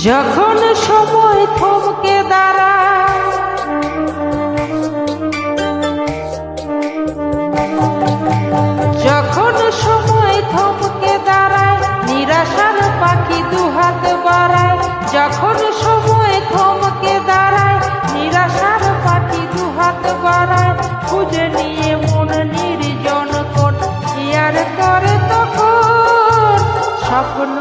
যখন সময় থমকে দাঁড়ায়, যখন সময় থমকে দাঁড়ায়, নিরাশার পাখি দুহাত বাড়ায়। যখন সময় থমকে দাঁড়ায়, নিরাশার পাখি দুহাত বাড়ায়। খুঁজে নিয়ে মন নির্জন কোন ইয়ার করে তখন স্বপ্ন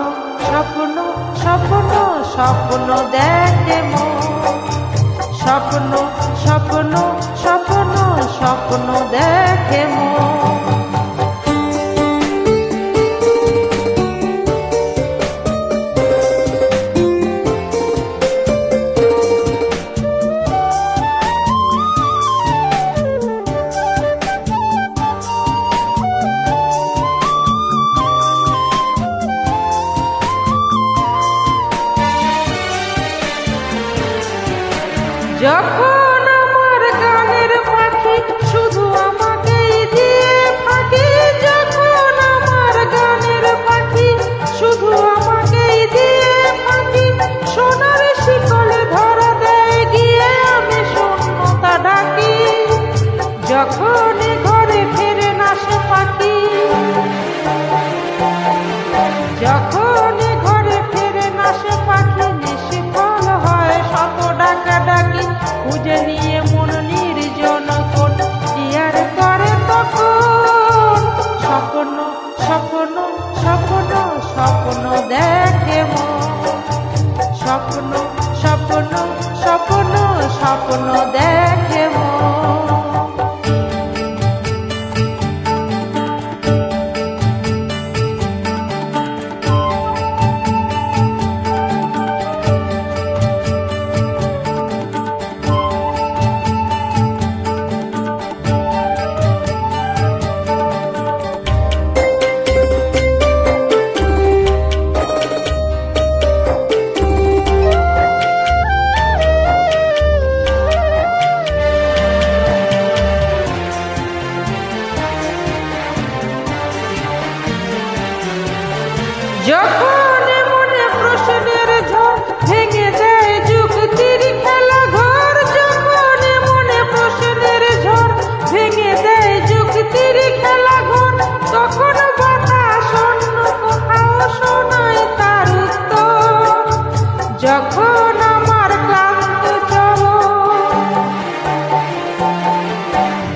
স্বপ্ন স্বপ্ন স্বপ্ন দেখে মন, স্বপ্ন স্বপ্ন স্বপ্ন স্বপ্ন দেখে মন। যখন আমার গানের পাখি শুধু আমাকেই দিয়ে ফাঁকি, যখন আমার গানের পাখি শুধু আমাকেই দিয়ে ফাঁকি, সোনার শিকলে ধরা দেয় গিয়ে আমি শূন্যতা ডাকি। যখন ঘরে ফেরে না সে পাখি, যখন ঘরে ফেরে না সে পাখি, নিষ্ফল হয় শত ডাকা ডাকি। খুঁজে নিয়ে মন নির্জন কোন ইয়ার করে তখন স্বপ্ন স্বপ্ন স্বপ্ন স্বপ্ন দেখে মন, স্বপ্ন স্বপ্ন স্বপ্ন স্বপ্ন দেখে মন। যখন মনে প্রশ্নের ঝড় ভেঙে দেয় যুক্তির খেলা ঘর, যখন মনে প্রশ্নের ঝড় ভেঙে দেয় যুক্তির খেলা ঘর, তখন বাতাস অন্য কোথাও শোনায় তার উত্তর। যখন আমার ক্লান্ত চরণ,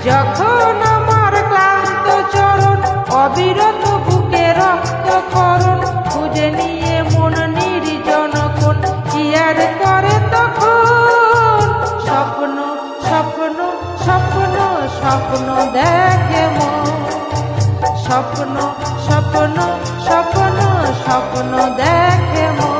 যখন আমার ক্লান্ত চরণ অবিরত বুকে রক্তকরণ, খুঁজে নিয়ে মন নির্জন কোন ইয়ার করে তখন স্বপ্ন স্বপ্ন স্বপ্ন স্বপ্ন দেখে মন, স্বপ্ন স্বপ্ন স্বপ্ন স্বপ্ন দেখে মন।